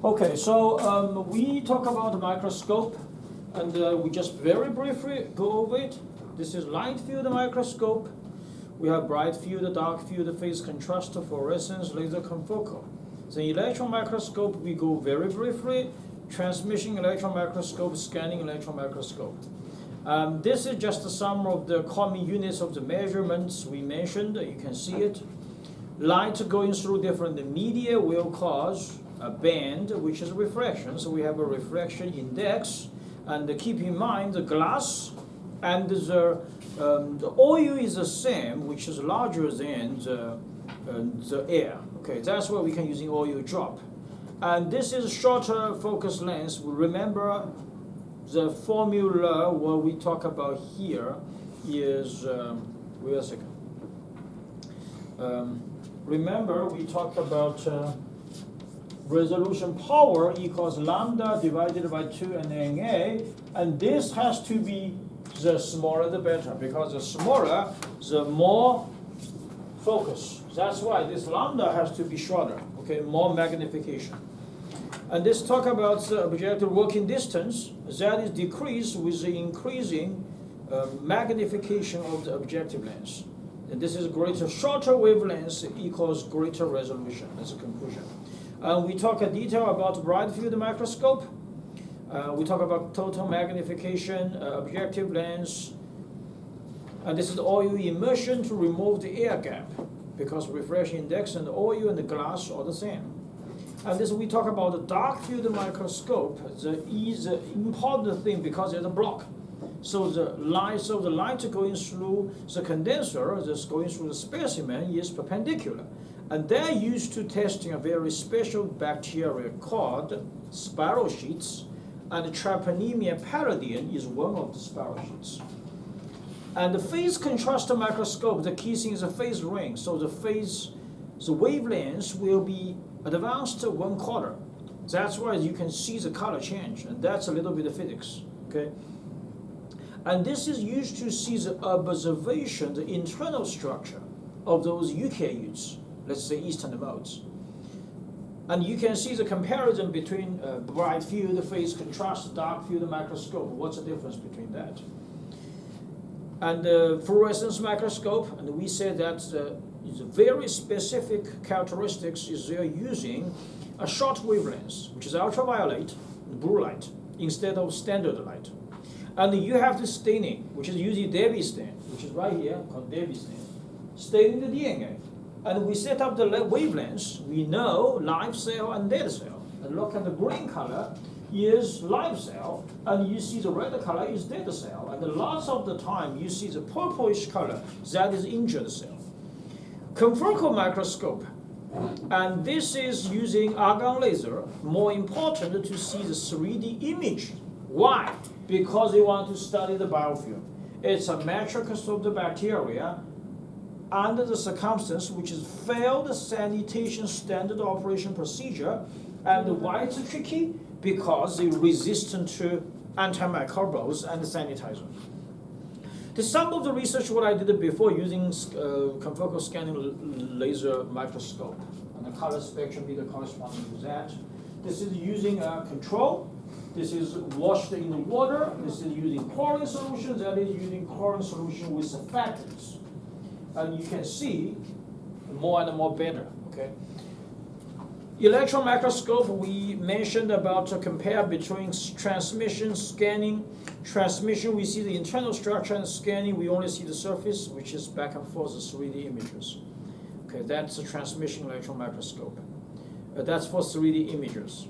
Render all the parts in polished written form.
Okay, so we talk about the microscope, and we just very briefly go over it. This is light field microscope. We have bright field, dark field, phase contrast, fluorescence, laser confocal. The electron microscope, we go very briefly. Transmission electron microscope, scanning electron microscope. This is just some of the common units of the measurements we mentioned. You can see it. Light going through different media will cause a band, which is refraction. So we have a refraction index. And keep in mind the glass and the oil is the same, which is larger than the air. Okay, that's why we can use oil drop. And this is shorter focus length. Remember the formula what we talk about here is, wait a second. Remember we talked about resolution power equals lambda divided by 2 NA, and this has to be the smaller the better, because the smaller, the more focus. That's why this lambda has to be shorter, okay, more magnification. And this talk about the objective working distance, that is decreased with the increasing magnification of the objective lens. And this is greater, shorter wavelength equals greater resolution. That's a conclusion. We talk in detail about bright field microscope. We talk about total magnification, objective lens. And this is oil immersion to remove the air gap, because refraction index and oil and the glass are the same. And this we talk about the dark field microscope. The is an important thing because it's a block. So the light going through the condenser, that's going through the specimen, is perpendicular. And they're used to testing a very special bacteria called spiral sheets, and Treponema palladium is one of the spiral sheets. And the phase contrast microscope, the key thing is the phase ring. So the wavelengths will be advanced 1/4. That's why you can see the color change, and that's a little bit of physics, okay? And this is used to see the observation, the internal structure of those eukaryotes, let's say eastern modes. And you can see the comparison between bright field, phase contrast, dark field microscope. What's the difference between that? And the fluorescence microscope, and we said that is a very specific characteristics is they're using a short wavelength, which is ultraviolet, blue light, instead of standard light. And you have the staining, which is using Debye stain, which is right here, called Debye stain, staining the DNA. And we set up the wavelengths. We know live cell and dead cell. And look at the green color is live cell, and you see the red color is dead cell. And lots of the time you see the purplish color, that is injured cell. Confocal microscope, and this is using argon laser, more important to see the 3D image. Why? Because they want to study the biofilm. It's a matrix of the bacteria under the circumstance which is failed sanitation standard operation procedure, and why it's tricky? Because they're resistant to antimicrobials and sanitizer. Some of the research what I did before using confocal scanning laser microscope, and the color spectrum be the corresponding to that. This is using a control. This is washed in the water. This is using chlorine solution. That is using chlorine solution with surfactants. And you can see more and more better, okay? Electron microscope, we mentioned about to compare between transmission, scanning. Transmission, we see the internal structure, and scanning, we only see the surface, which is back and forth, the 3D images. Okay, that's a transmission electron microscope. That's for 3D images.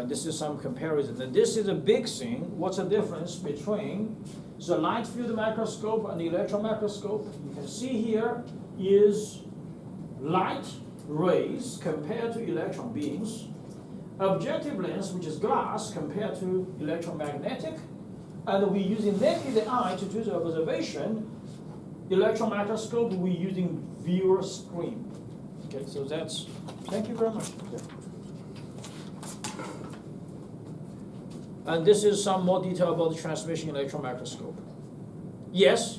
This is some comparison. And this is a big thing. What's the difference between the light field microscope and the electron microscope? You can see here is light rays compared to electron beams, objective lens, which is glass, compared to electromagnetic, and we're using naked eye to do the observation. Electron microscope, we're using viewer screen. Okay, so that's, thank you very much. Okay. And this is some more detail about the transmission electron microscope. Yes?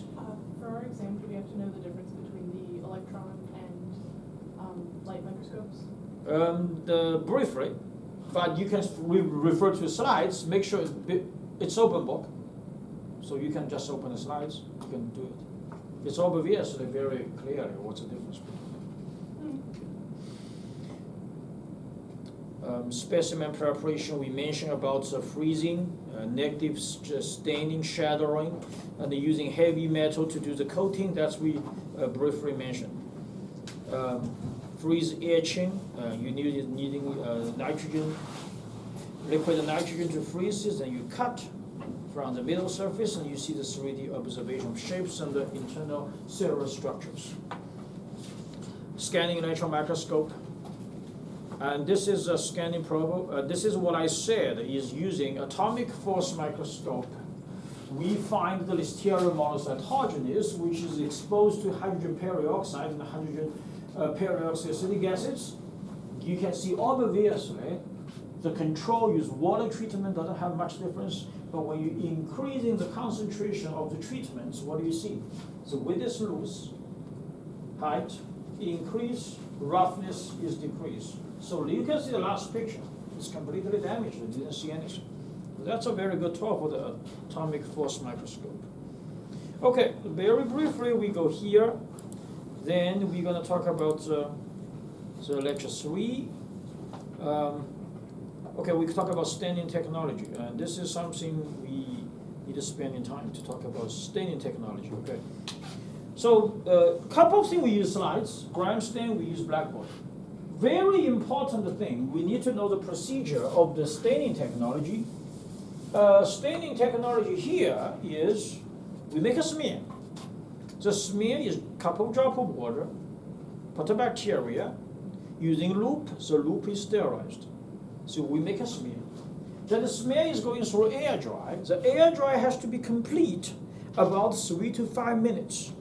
For our exam, do we have to know the difference between the electron and light microscopes? Briefly, but you can refer to slides, make sure it's open book. So you can just open the slides, you can do it. It's obviously very clearly what's the difference. Specimen preparation, we mentioned about freezing, negative staining, shadowing, and using heavy metal to do the coating. That's we briefly mentioned. Freeze etching, you needing nitrogen, liquid nitrogen to freeze it, and you cut from the middle surface, and you see the 3D observation of shapes and the internal cellular structures. Scanning electron microscope. And this is a scanning probe. This is what I said is using atomic force microscope. We find the Listeria monocytogenes, which is exposed to hydrogen peroxide and hydrogen peroxyacidic acids. You can see obviously the control use water treatment doesn't have much difference, but when you increasing the concentration of the treatments, what do you see? So width is loose, height increase, roughness is decreased. So you can see the last picture. It's completely damaged. You didn't see anything. That's a very good tool for the atomic force microscope. Okay, very briefly we go here. Then we're going to talk about the lecture 3. Okay, we talk about staining technology. And this is something we need to spend in time to talk about staining technology. Okay. So a couple of things we use slides. Grime stain, we use blackboard. Very important thing, we need to know the procedure of the staining technology. Staining technology here is, we make a smear. The smear is a couple drop of water, put the bacteria, using loop, the loop is sterilized. So we make a smear. Then the smear is going through air dry. The air dry has to be complete about 3 to 5 minutes.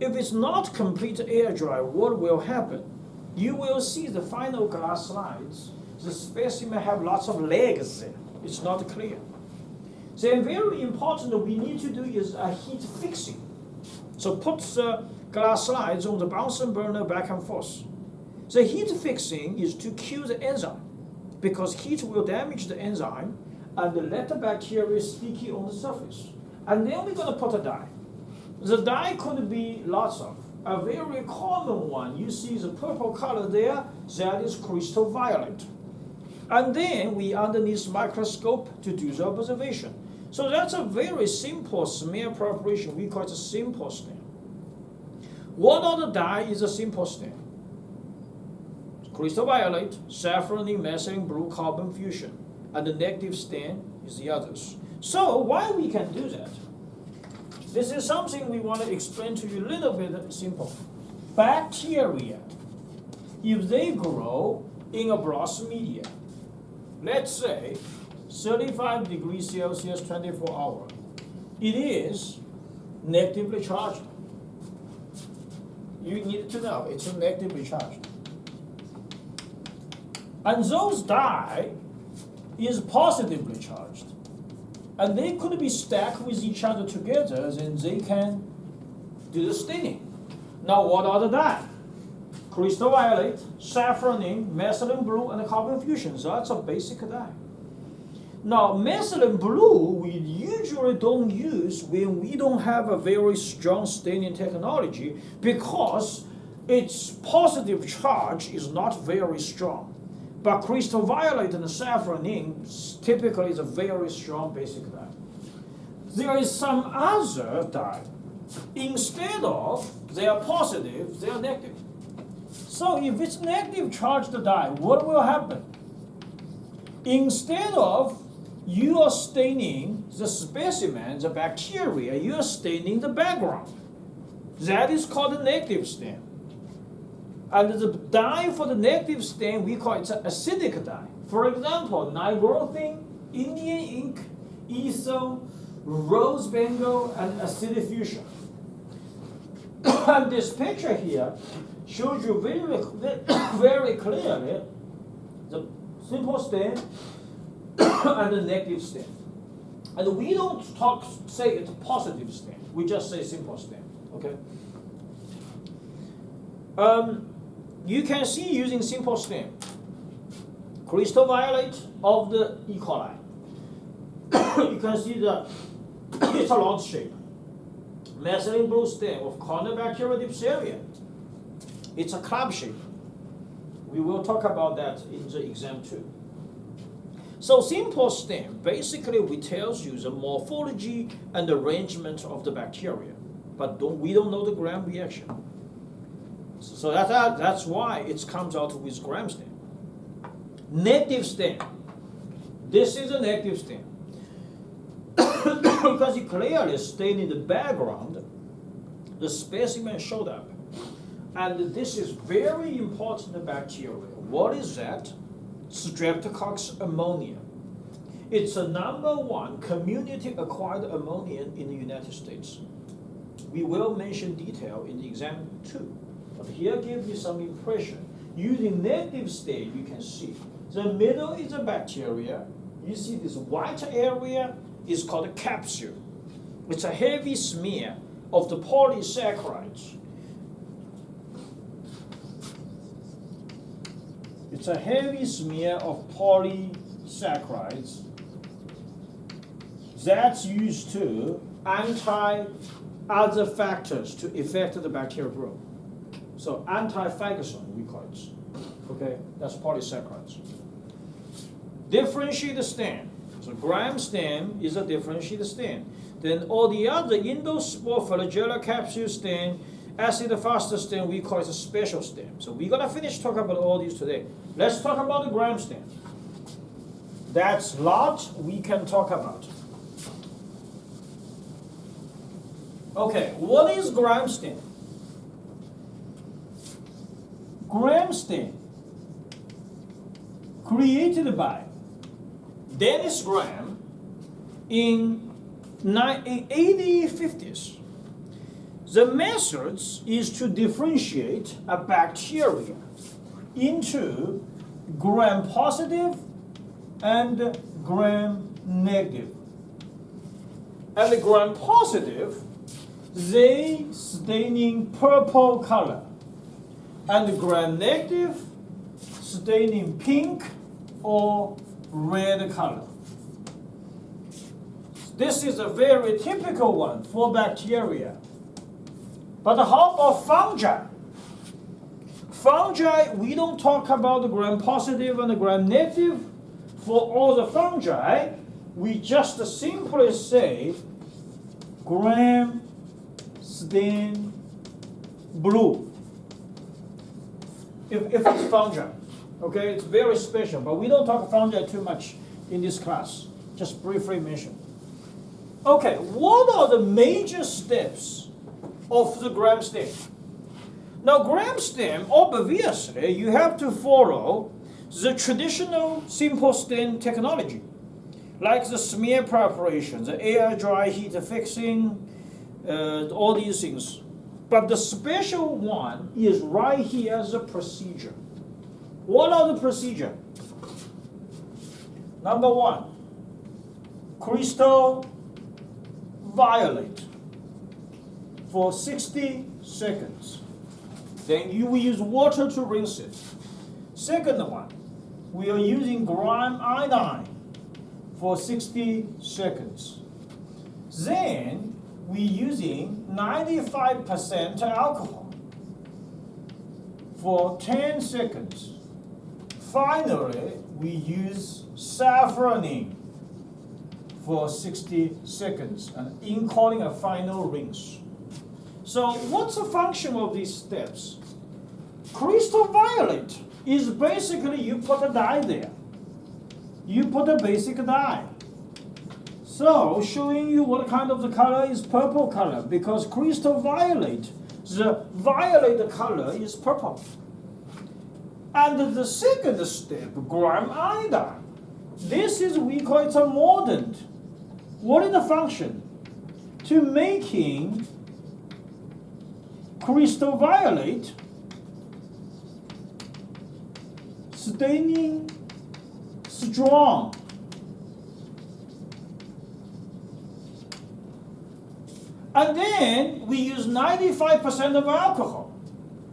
If it's not complete air dry, what will happen? You will see the final glass slides. The specimen have lots of legs there. It's not clear. Then very important we need to do is a heat fixing. So put the glass slides on the Bunsen burner back and forth. The heat fixing is to kill the enzyme, because heat will damage the enzyme and let the bacteria sticky on the surface. And then we're going to put a dye. The dye could be lots of. A very common one, you see the purple color there, that is crystal violet. And then we underneath microscope to do the observation. So that's a very simple smear preparation. We call it a simple stain. What other dye is a simple stain? Crystal violet, saffron, methylene blue carbon fusion. And the negative stain is the others. So why we can do that? This is something we want to explain to you a little bit simple. Bacteria, if they grow in a broth media, let's say 35 degrees Celsius, 24 hours, it is negatively charged. You need to know it's negatively charged. And those dye is positively charged. And they could be stacked with each other together, and they can do the staining. Now, what are the dye? Crystal violet, saffron, methylene blue, and carbon fusion. So that's a basic dye. Now, methylene blue we usually don't use when we don't have a very strong staining technology, because its positive charge is not very strong. But crystal violet and saffron typically is a very strong basic dye. There is some other dye. Instead of they are positive, they are negative. So if it's negative charged dye, what will happen? Instead of you are staining the specimen, the bacteria, you are staining the background. That is called a negative stain. And the dye for the negative stain, we call it acidic dye. For example, nigrothane, Indian ink, ethyl, rose bengal, and acid fusion. And this picture here shows you very clearly the simple stain and the negative stain. And we don't say it's positive stain. We just say simple stain. Okay. You can see using simple stain. crystal violet of the E. coli. You can see it's a rod shape. Methylene blue stain of Corynebacteria diphtheria. It's a club shape. We will talk about that in the exam too. So simple stain basically tells you the morphology and arrangement of the bacteria, but we don't know the gram reaction. So that's why it comes out with gram stain. Negative stain. This is a negative stain. Because it clearly stained in the background, the specimen showed up. And this is very important bacteria. What is that? Streptococcus ammonia. It's a #1 community-acquired ammonia in the United States. We will mention detail in the exam too. But here give you some impression. Using negative stain, you can see the middle is a bacteria. You see this white area is called a capsule. It's a heavy smear of the polysaccharides. It's a heavy smear of polysaccharides that's used to anti-other factors to affect the bacterial growth. So anti-phagosome, we call it. Okay, that's polysaccharides. Differentiated stain. So gram stain is a differentiated stain. Then all the other endospore flagella capsule stain, acid fast stain, we call it a special stain. So we're gonna finish talking about all these today. Let's talk about the gram stain. That's a lot we can talk about. Okay, what is gram stain? Gram stain created by Dennis Graham in 1850s. The method is to differentiate a bacteria into gram positive and gram negative. And the gram positive, they staining purple color, and the gram negative staining pink or red color. This is a very typical one for bacteria. But how about fungi? Fungi, we don't talk about the gram positive and the gram negative. For all the fungi, we just simply say gram stain blue. If it's fungi. Okay, it's very special, but we don't talk fungi too much in this class. Just briefly mention. Okay, what are the major steps of the gram stain? Now, gram stain, obviously, you have to follow the traditional simple stain technology, like the smear preparation, the air dry heat fixing, all these things. But the special one is right here as a procedure. What are the procedure? #1, crystal violet for 60 seconds. Then you will use water to rinse it. Second one, we are using gram iodine for 60 seconds. Then we're using 95% alcohol for 10 seconds. Finally, we use safranin for 60 seconds and in calling a final rinse. So what's the function of these steps? Crystal violet is basically you put a dye there. You put a basic dye. So showing you what kind of the color is purple color, because crystal violet, the violet color is purple. And the second step, gram iodine. This is, we call it a mordant. What is the function? To making crystal violet staining strong. And then we use 95% of alcohol.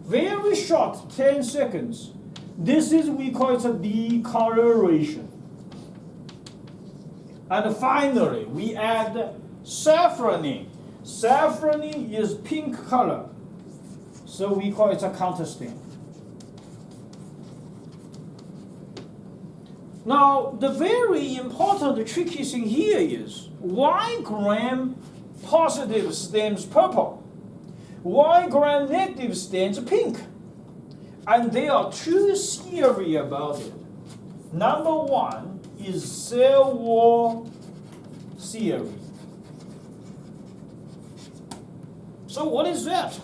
Very short, 10 seconds. This is, we call it a decoloration. And finally, we add safranin. Safranin is pink color, so we call it a counterstain. Now, the very important tricky thing here is why gram-positive stains purple? Why gram-negative stains pink? And there are two theories about it. Number one is cell wall theory. So what is that?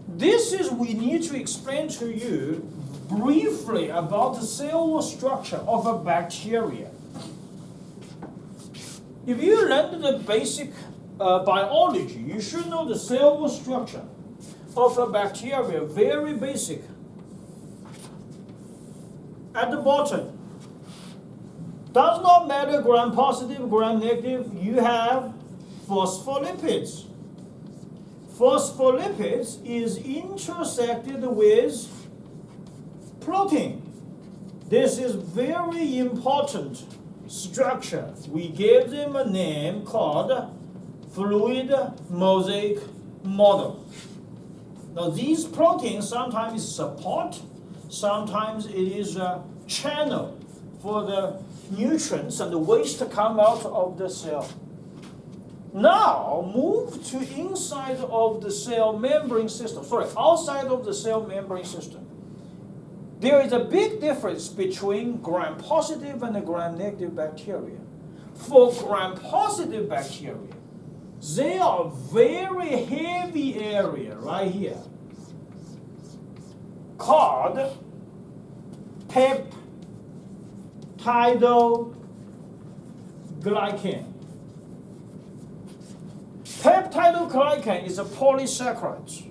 This is, we need to explain to you briefly about the cell wall structure of a bacteria. If you learned the basic biology, you should know the cell wall structure of a bacteria, very basic. At the bottom, does not matter gram-positive, gram-negative, you have phospholipids. Phospholipids is intersected with protein. This is very important structure. We gave them a name called fluid mosaic model. Now these proteins sometimes support, sometimes it is a channel for the nutrients and the waste to come out of the cell. Now move to inside of the cell membrane system, outside of the cell membrane system. There is a big difference between gram-positive and gram-negative bacteria. For gram-positive bacteria, they are very heavy area right here called peptidoglycan. Peptidoglycan is a polysaccharide.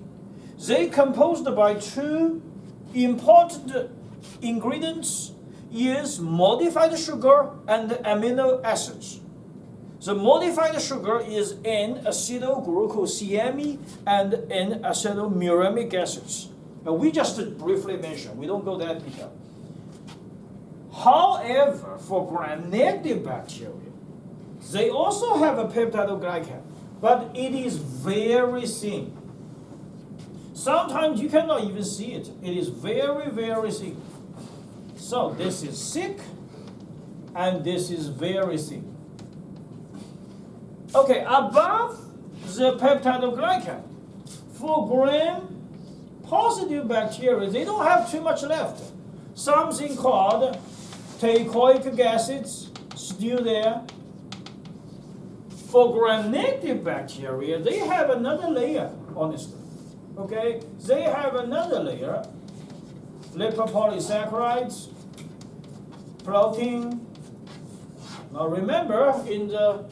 They composed by two important ingredients is modified sugar and amino acids. The modified sugar is N-acetylglucosamine and N-acetylmuramic acids. Now we just briefly mentioned, we don't go that detail. However, for gram-negative bacteria, they also have a peptidoglycan, but it is very thin. Sometimes you cannot even see it. It is very, very thin. So this is thick, and this is very thin. Okay, above the peptidoglycan, for gram-positive bacteria, they don't have too much left. Something called teichoic acids still there. For gram-negative bacteria, they have another layer, honestly. Okay, they have another layer, lipopolysaccharides, protein. Now remember, in the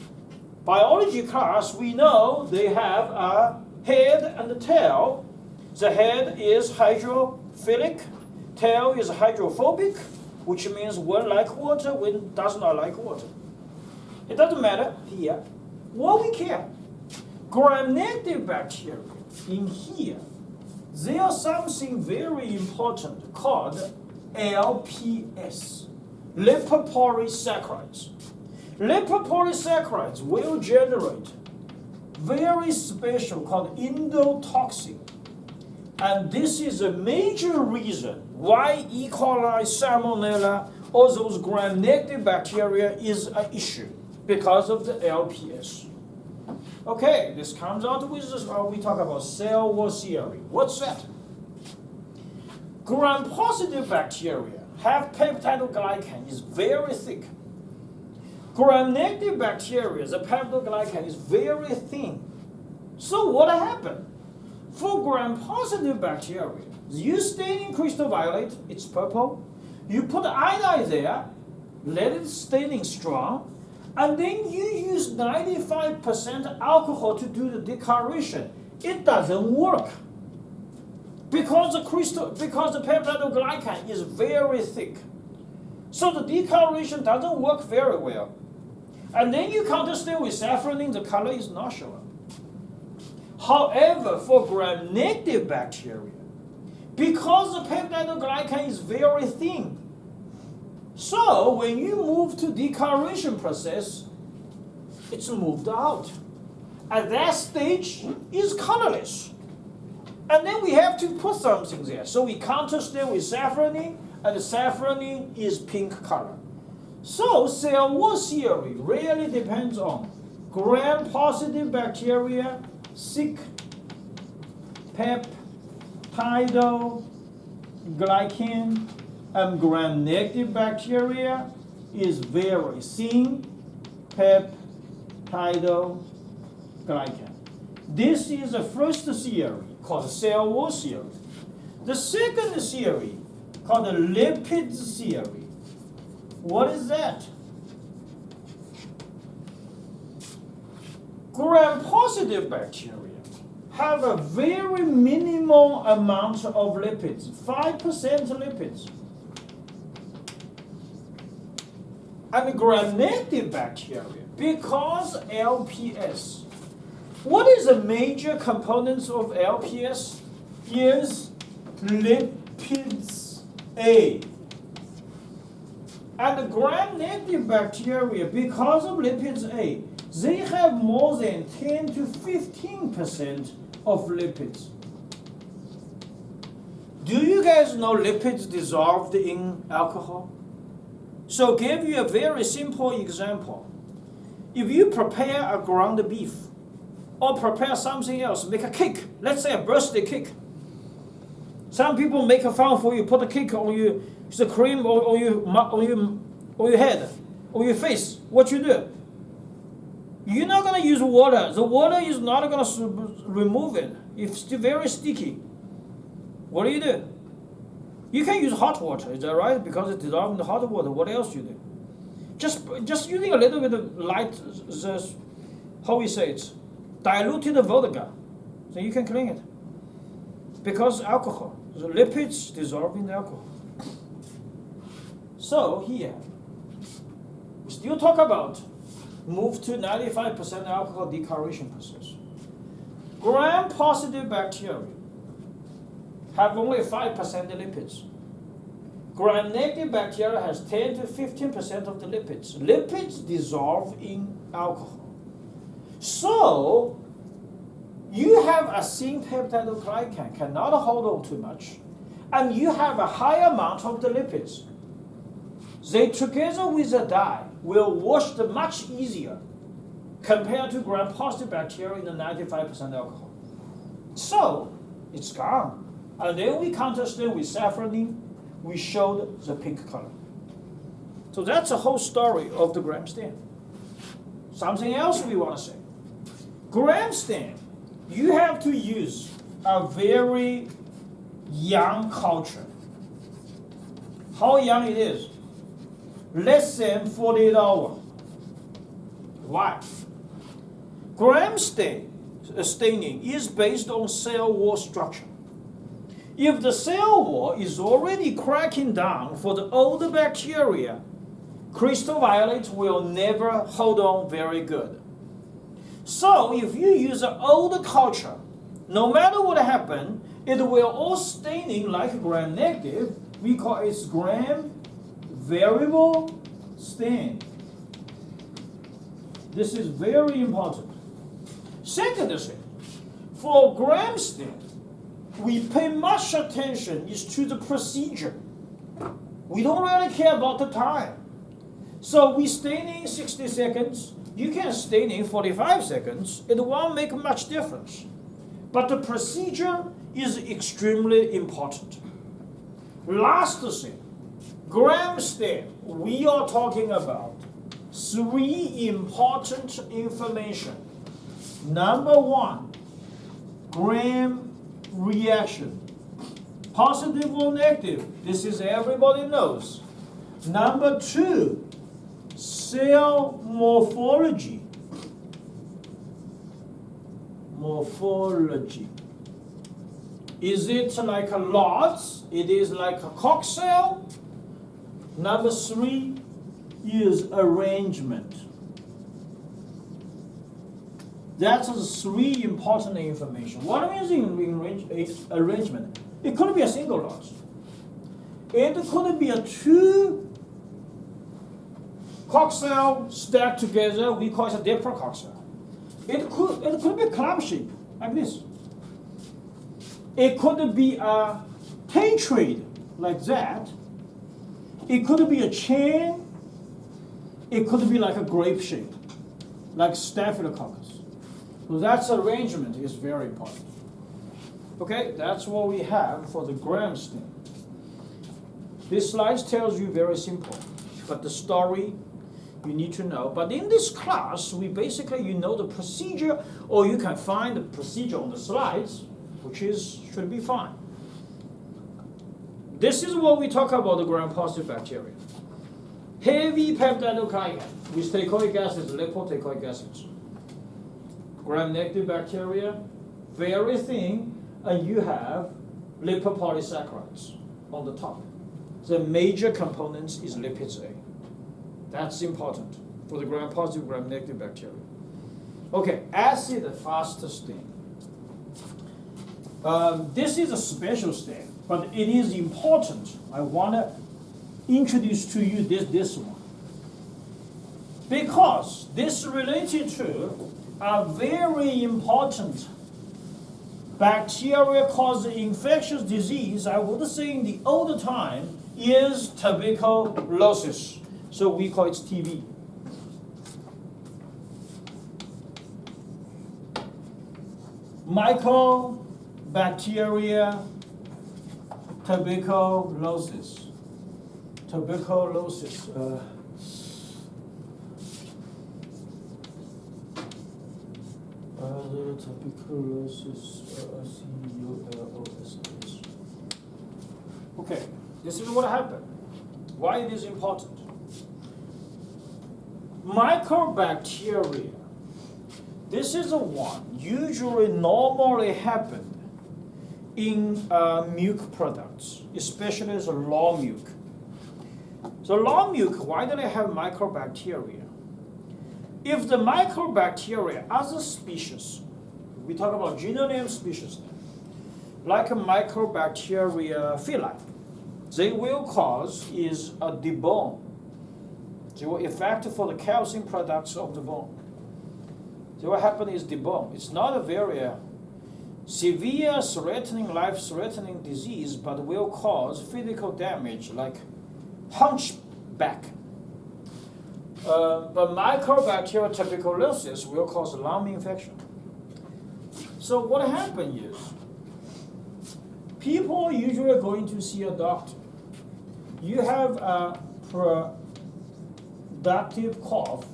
biology class, we know they have a head and a tail. The head is hydrophilic, tail is hydrophobic, which means one like water, one does not like water. It doesn't matter here. What we care, gram-negative bacteria, in here, there's something very important called LPS, lipopolysaccharides. Lipopolysaccharides will generate very special called endotoxin. And this is a major reason why E. coli, Salmonella, all those gram-negative bacteria is an issue because of the LPS. Okay, this comes out with this, we talk about cell wall theory. What's that? Gram-positive bacteria have peptidoglycan is very thick. Gram-negative bacteria, the peptidoglycan is very thin. So what happened? For gram-positive bacteria, you stain in crystal violet, it's purple. You put iodine there, let it staining strong, and then you use 95% alcohol to do the decoloration. It doesn't work because the peptidoglycan is very thick. So the decoloration doesn't work very well. And then you counterstain with safranin, the color is not showing. However, for gram-negative bacteria, because the peptidoglycan is very thin. So when you move to decoloration process, it's moved out. At that stage, it's colorless. And then we have to put something there. So we counterstain with safranin, and the safranin is pink color. So cell wall theory really depends on gram-positive bacteria, thick peptidoglycan, and gram-negative bacteria is very thin peptidoglycan. This is the first theory called cell wall theory. The second theory called the lipids theory. What is that? Gram-positive bacteria have a very minimal amount of lipids, 5% lipids. And gram-negative bacteria, because LPS, what is the major components of LPS? Is lipids A. And the gram-negative bacteria, because of lipids A, they have more than 10 to 15% of lipids. Do you guys know lipids dissolved in alcohol? So give you a very simple example. If you prepare a ground beef or prepare something else, make a cake, let's say a birthday cake. Some people make a fun for you, put a cake on you, the cream on your head, on your face. What you do? You're not going to use water. The water is not going to remove it. It's still very sticky. What do? You can use hot water, is that right? Because it's dissolved in the hot water. What else you do? Just using a little bit of light, how we say it, diluted vodka, so you can clean it. Because alcohol, the lipids dissolve in the alcohol. So here, we still talk about move to 95% alcohol decoloration process. Gram-positive bacteria have only 5% lipids. Gram-negative bacteria has 10 to 15% of the lipids. Lipids dissolve in alcohol. So you have a thin peptidoglycan, cannot hold on too much, and you have a high amount of the lipids. They together with the dye will wash much easier compared to gram-positive bacteria in the 95% alcohol. So it's gone. And then we counterstain with safranin, we showed the pink color. So that's the whole story of the gram stain. Something else we want to say. Gram stain, you have to use a very young culture. How young it is? Less than 48 hours. Why? Gram staining is based on cell wall structure. If the cell wall is already cracking down for the older bacteria, crystal violet will never hold on very good. So if you use an older culture, no matter what happens, it will all staining like gram-negative. We call it gram variable stain. This is very important. Second thing, for gram stain, we pay much attention is to the procedure. We don't really care about the time. So we stain in 60 seconds. You can stain in 45 seconds. It won't make much difference. But the procedure is extremely important. Last thing, gram stain, we are talking about 3 important information. Number 1, gram reaction. Positive or negative, this is everybody knows. Number 2, cell morphology. Morphology. Is it like a lots? It is like a cocktail. Number 3 is arrangement. That's the 3 important information. What means in arrangement? It could be a single loss. It could be a two coxel stacked together. We call it a different coxel. It could be a club shape like this. It could be a tetrade like that. It could be a chain. It could be like a grape shape, like staphylococcus. So that arrangement is very important. Okay, that's what we have for the gram stain. This slide tells you very simple, but the story you need to know. But in this class, we basically, you know the procedure, or you can find the procedure on the slides, which should be fine. This is what we talk about the gram-positive bacteria. Heavy peptidonucleic with teichoic acids, lipoteichoic acids. Gram-negative bacteria, very thin, and you have lipopolysaccharides on the top. The major components is lipids A. That's important for the gram-positive, gram-negative bacteria. Okay, acid-fast stain. This is a special stain, but it is important. I want to introduce to you this one. Because this related to a very important bacteria causing infectious disease, I would say in the older time, is tuberculosis. So we call it TB. Mycobacteria tuberculosis. Tuberculosis. Tuberculosis. C-U-L-O-S-S. Okay, this is what happened. Why it is important? Mycobacteria. This is the one usually normally happen in milk products, especially the raw milk. So raw milk, why do they have mycobacteria? If the mycobacteria, other species, we talk about genome species, like a mycobacteria phyli, they will cause is a debone. They will affect for the calcium products of the bone. So what happens is debone. It's not a very severe, threatening, life-threatening disease, but will cause physical damage like hunchback. But mycobacterial tuberculosis will cause lung infection. So what happens is, people usually going to see a doctor. You have a productive cough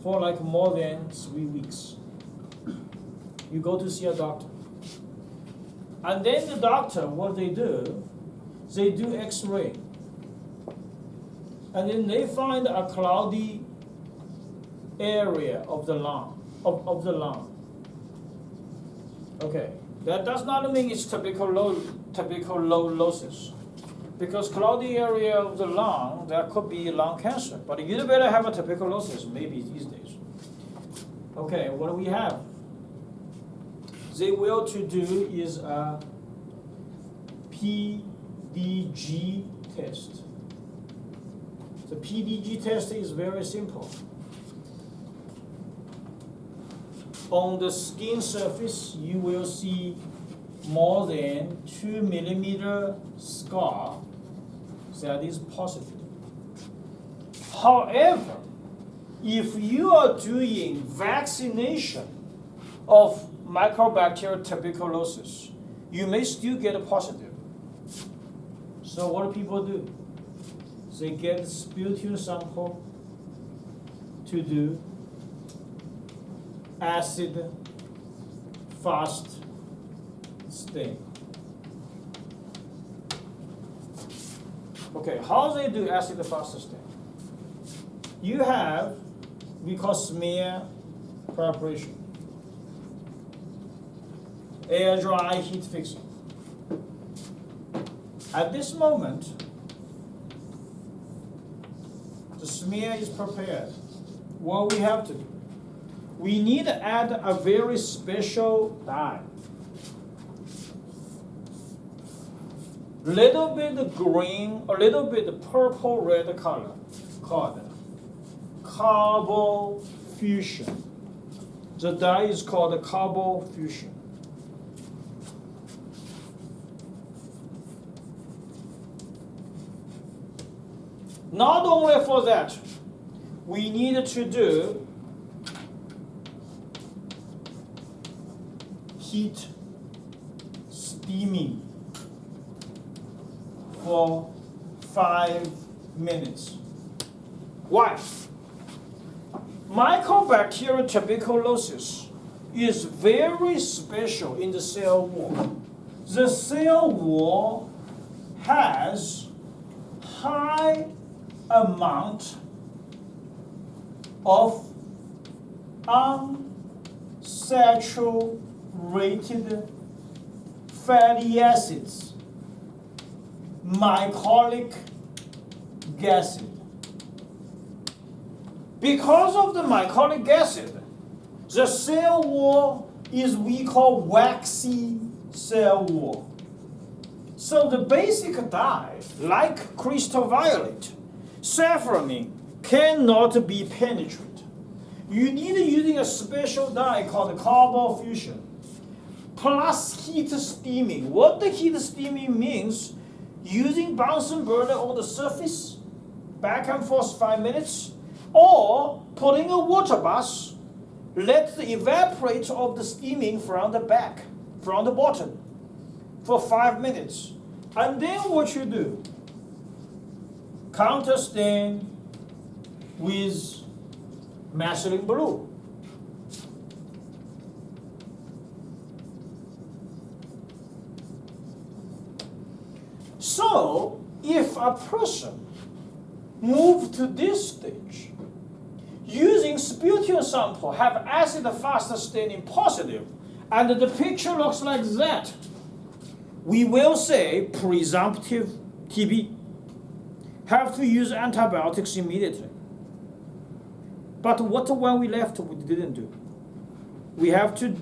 for like more than 3 weeks. You go to see a doctor. And then the doctor, what they do X-ray. And then they find a cloudy area of the lung, of the lung. Okay, that does not mean it's tuberculosis. Because cloudy area of the lung, that could be lung cancer. But you better have a tuberculosis maybe these days. Okay, what do we have? They will to do is a PDG test. The PDG test is very simple. On the skin surface, you will see more than 2 millimeter scar that is positive. However, if you are doing vaccination of mycobacterial tuberculosis, you may still get a positive. So what do people do? They get sputum sample to do acid fast stain. Okay, how they do acid fast stain? You have, we call smear preparation. Air dry heat fixing. At this moment, the smear is prepared. What we have to do? We need to add a very special dye. little bit green, a little bit purple red color called carbofusion. The dye is called carbofusion. Not only for that, we need to do heat steaming for 5 minutes. Why? Mycobacterial tuberculosis is very special in the cell wall. The cell wall has high amount of unsaturated fatty acids, mycolic acid. Because of the mycolic acid, the cell wall is we call waxy cell wall. So the basic dye, like crystal violet, saffronin, cannot be penetrated. You need using a special dye called carbofusion, plus heat steaming. What the heat steaming means, using Bunsen burner on the surface, back and forth 5 minutes, or putting a water bath, let the evaporate of the steaming from the back, from the bottom, for 5 minutes. And then what you do, counter stain with methylene blue. So, if a person moved to this stage, using sputum sample, have acid fast staining positive, and the picture looks like that, we will say presumptive TB. Have to use antibiotics immediately. But what when we left, we didn't do? We have to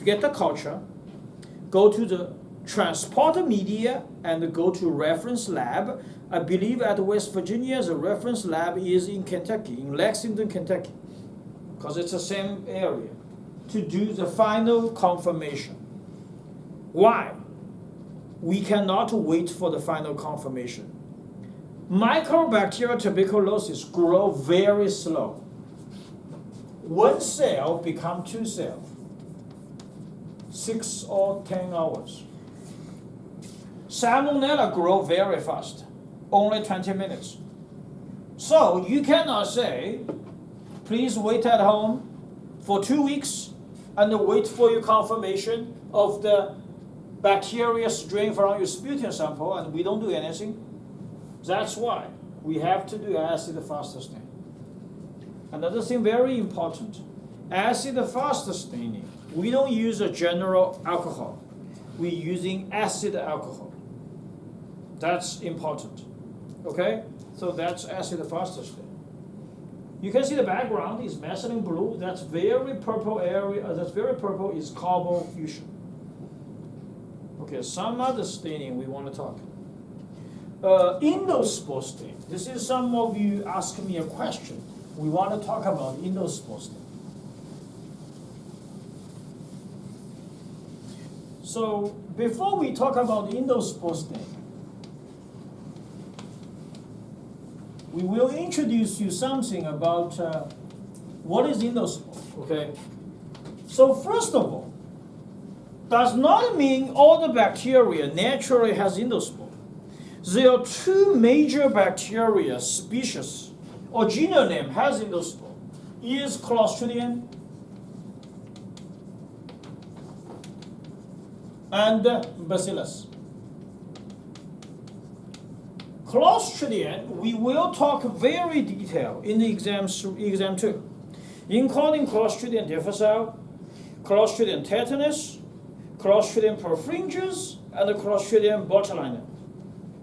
get the culture, go to the transport media, and go to reference lab. I believe at West Virginia, the reference lab is in Kentucky, in Lexington, Kentucky, because it's the same area, to do the final confirmation. Why? We cannot wait for the final confirmation. Mycobacterial tuberculosis grow very slow. One cell become 2 cells, 6 or 10 hours. Salmonella grow very fast, only 20 minutes. So you cannot say, please wait at home for 2 weeks and wait for your confirmation of the bacteria strain from your sputum sample, and we don't do anything. That's why we have to do acid fast staining. Another thing very important, acid fast staining, we don't use a general alcohol. We're using acid alcohol. That's important. Okay? So that's acid fast staining. You can see the background is methylene blue. That's very purple area. That's very purple is carbofusion. Okay, some other staining we want to talk. Indospore stain. This is some of you ask me a question. We want to talk about indospore stain. So before we talk about indospore stain, we will introduce you something about what is indospore. Okay. So first of all, does not mean all the bacteria naturally has indospore. There are 2 major bacteria species or genome name has indospore. Is Clostridium and Bacillus. Clostridium, we will talk very detailed in the exam 2, including Clostridium difficile, Clostridium tetanus, Clostridium perfringens, and the Clostridium botulinum,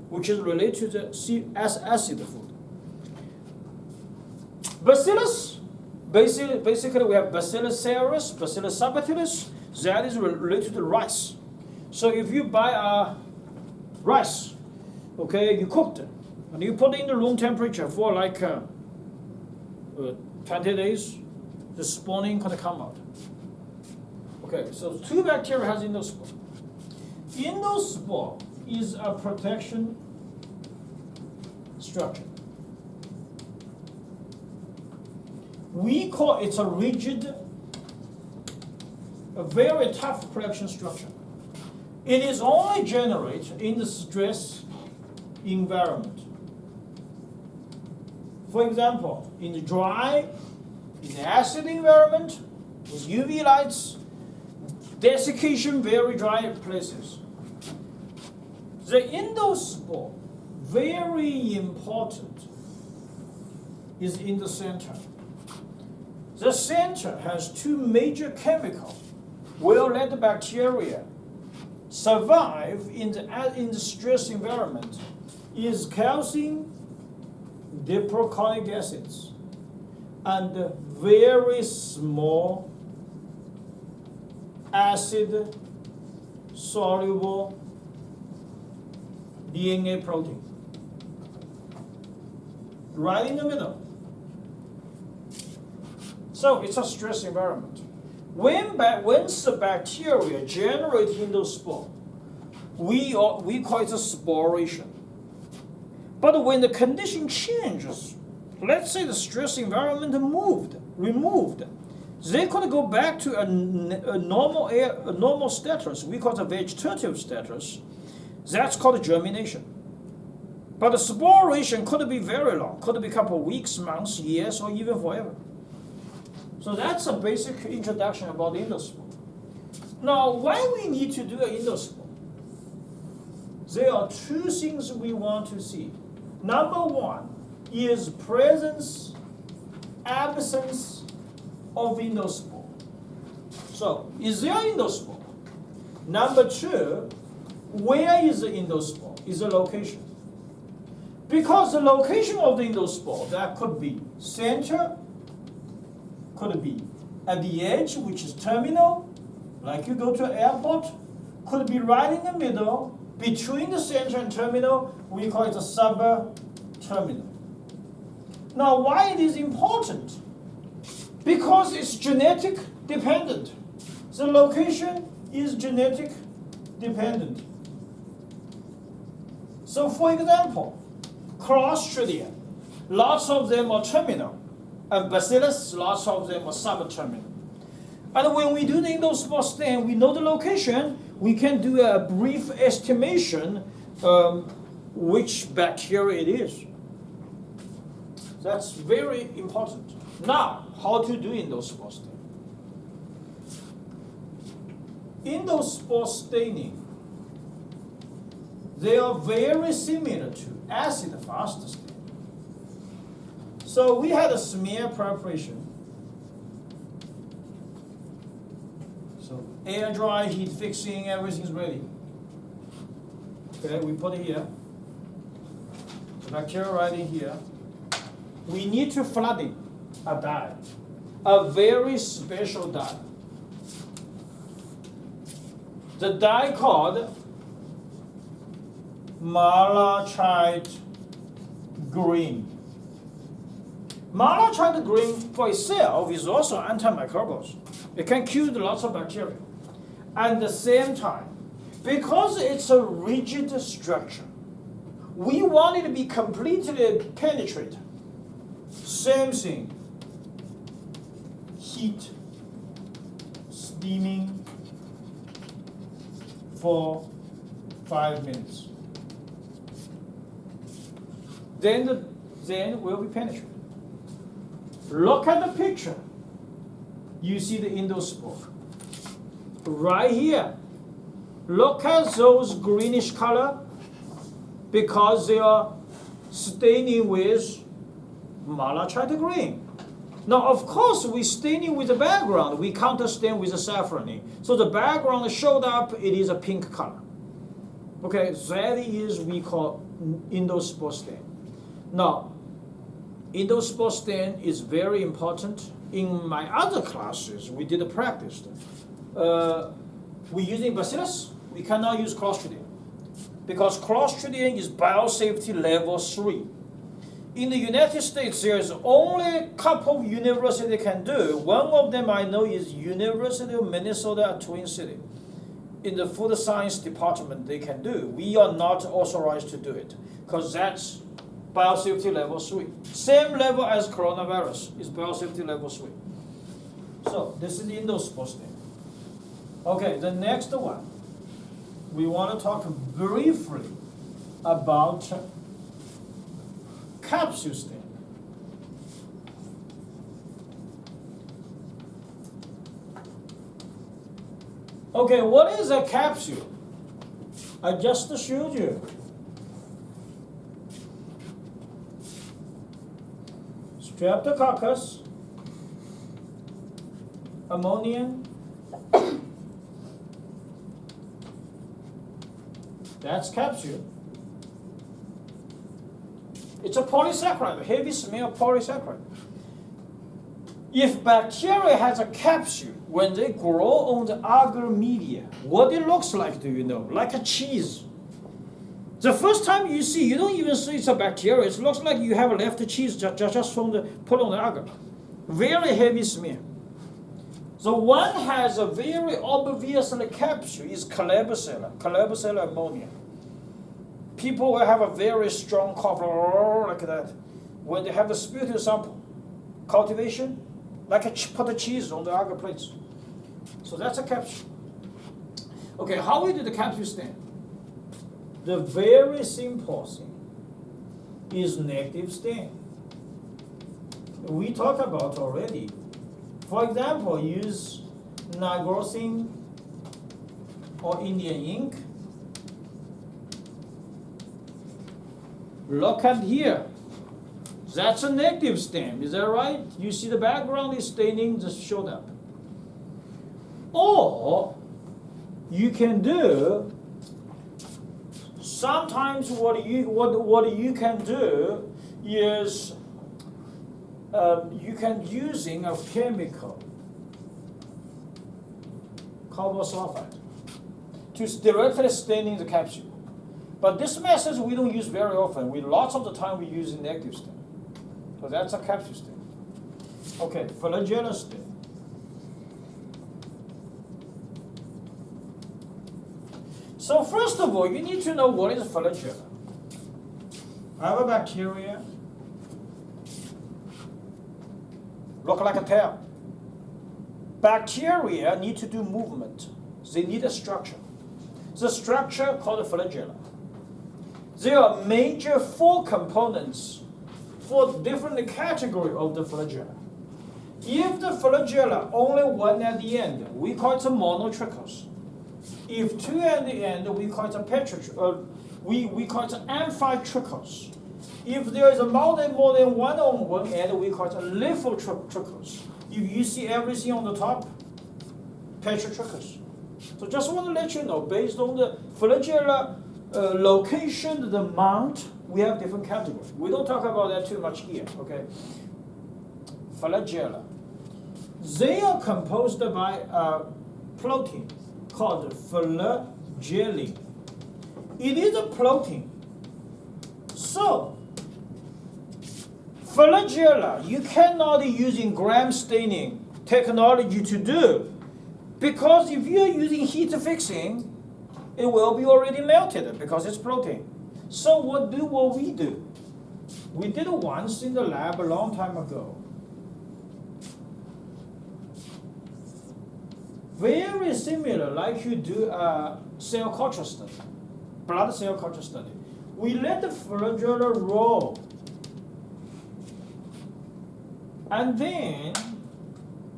which is related to the acid food. Bacillus, basically we have Bacillus cereus, Bacillus subtilis, that is related to rice. So if you buy a rice Okay, you cooked it, and you put it in the room temperature for like 20 days, the spawning can come out. Okay, so two bacteria has endospore. Endospore is a protection structure. We call it a rigid, a very tough protection structure. It is only generated in the stress environment. For example, in the dry, in the acid environment, with UV lights, desiccation, very dry places. The endospore, very important, is in the center. The center has two major chemicals will let the bacteria survive in the stress environment. Is calcium diproconic acids and very small acid soluble DNA protein. Right in the middle. So it's a stress environment. Once the bacteria generate endospore, we call it a sporation. But when the condition changes, let's say the stress environment removed, they could go back to a normal status. We call it a vegetative status. That's called germination. But the sporation could be very long, could be a couple of weeks, months, years, or even forever. So that's a basic introduction about endospore. Now, why we need to do an endospore? There are two things we want to see. Number one is presence, absence of endospore. So, is there endospore? Number two, where is the endospore? Is the location. Because the location of the endospore, that could be center, could be at the edge, which is terminal, like you go to an airport, could be right in the middle, between the center and terminal, we call it a subterminal. Now, why it is important? Because it's genetic dependent. The location is genetic dependent. So, for example, Clostridium, lots of them are terminal, and Bacillus, lots of them are subterminal. And when we do the endospore stain, we know the location, we can do a brief estimation which bacteria it is. That's very important. Now, how to do endospore staining? Endospore staining, they are very similar to acid-fast staining. So we had a smear preparation. So air dry, heat fixing, everything's ready. Okay, we put it here. The bacteria right in here. We need to flood it, a dye, a very special dye. The dye called malachite green. Malachite green for itself is also antimicrobial. It can kill lots of bacteria. At the same time, because it's a rigid structure, we want it to be completely penetrated. Same thing. Heat, steaming for 5 minutes. Then will be penetrated. Look at the picture. You see the endospore. Right here. Look at those greenish color because they are staining with malachite green. Now, of course, we staining with the background. We can't stain with the saffron. So the background showed up, it is a pink color. Okay, that is we call endospore stain. Now, endospore stain is very important. In my other classes, we did a practice. We're using Bacillus. We cannot use Clostridium. because Clostridium is biosafety level 3. In the United States, there's only a couple of universities can do. One of them I know is University of Minnesota at Twin City. In the food science department, they can do. We are not authorized to do it because that's biosafety level 3. Same level as coronavirus is biosafety level 3. So this is the Indoor sports thing. Okay, the next one. We want to talk briefly about capsule stain. Okay, what is a capsule? I just showed you. Streptococcus, ammonium, that's capsule. It's a polysaccharide, heavy smell polysaccharide. If bacteria has a capsule, when they grow on the agar media, what it looks like, do you know? Like a cheese. The first time you see, you don't even see it's a bacteria. It looks like you have left cheese just from the put on the agar. Very heavy smell. So one has a very obviously capsule is Klebsiella ammonia. People will have a very strong cough like that. When they have a sputum sample, cultivation, like put a cheese on the agar plates. So that's a capsule. Okay, how we do the capsule stain? The very simple thing is negative stain. We talked about already. For example, use nigrosin or Indian ink. Look at here. That's a negative stain, is that right? You see the background is staining just showed up. Or you can do sometimes what you can do is you can using a chemical carbon sulfide to directly staining the capsule. But this method we don't use very often. Lots of the time we use negative stain. So that's a capsule stain. Okay, flagella stain. So first of all, you need to know what is flagella. I have a bacteria. Look like a tail. Bacteria need to do movement. They need a structure. The structure called flagella. There are major 4 components for different category of the flagella. If the flagella only one at the end, we call it a monotrichous. If 2 at the end, we call it a we call it an amphitrichous. If there is more than one on one end, we call it a lithotrichous. If you see everything on the top, petrotrichous. So just want to let you know, based on the flagella location, the mount, we have different categories. We don't talk about that too much here, okay? Flagella. They are composed by a protein called flagellin. It is a protein. So, flagella, you cannot using gram staining technology to do, because if you're using heat fixing, it will be already melted because it's protein. So what we do? We did it once in the lab a long time ago. Very similar, like you do a cell culture study, blood cell culture study. We let the flagella roll, and then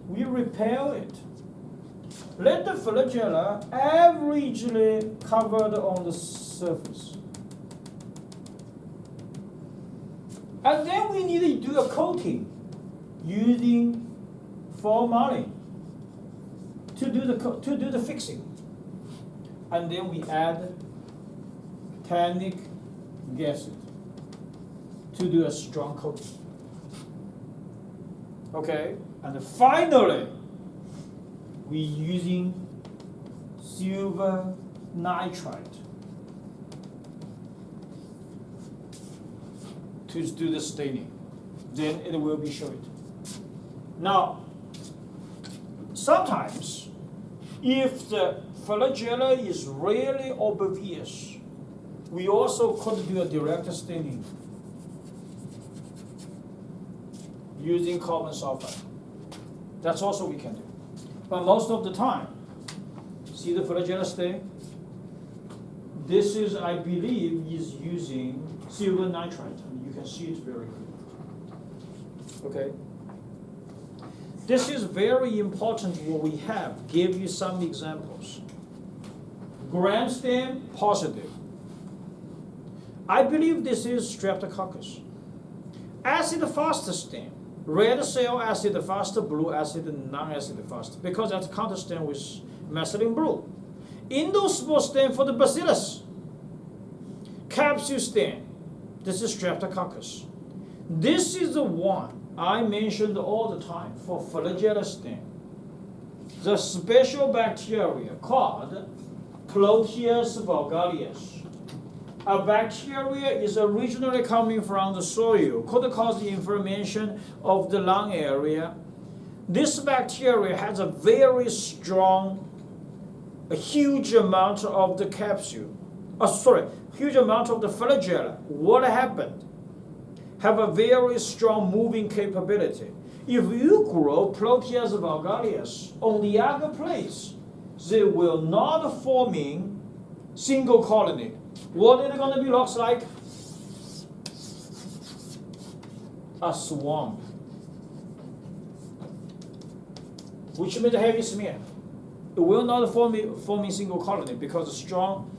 we repel it. Let the flagella averagely covered on the surface. And then we need to do a coating using formalin to do the fixing. And then we add tannic acid to do a strong coating. Okay, and finally, we using silver nitride to do the staining. Then it will be showed. Now, sometimes, if the flagella is really obvious, we also could do a direct staining using carbon sulfide. That's also we can do. But most of the time, see the flagella stain? This is, I believe, is using silver nitride. And you can see it very good. Okay? This is very important what we have. Give you some examples. Gram stain, positive. I believe this is streptococcus. Acid fast stain. Red cell acid fast, blue acid, non-acid fast. Because that's counter stain with methylene blue. Indosmol stain for the bacillus. Capsule stain. This is streptococcus. This is the one I mentioned all the time for flagella stain. The special bacteria called Proteus vulgaris. A bacteria is originally coming from the soil, could cause the inflammation of the lung area. This bacteria has a very strong, a huge amount of the capsule. Huge amount of the flagella. What happened? Have a very strong moving capability. If you grow Proteus vulgaris on the other place, they will not forming single colony. What is it going to be looks like? A swamp. Which means a heavy smear. It will not forming single colony because the strong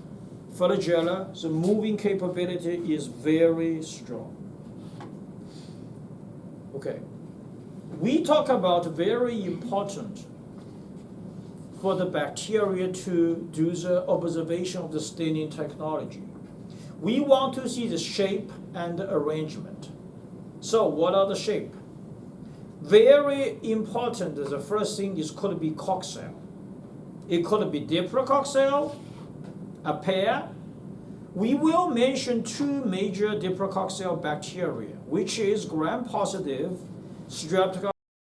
flagella, the moving capability is very strong. Okay. We talk about very important for the bacteria to do the observation of the staining technology. We want to see the shape and the arrangement. So what are the shape? Very important, the first thing is could be coccale. It could be diplococcale, a pair. We will mention two major diplococcale bacteria, which is gram-positive streptococcus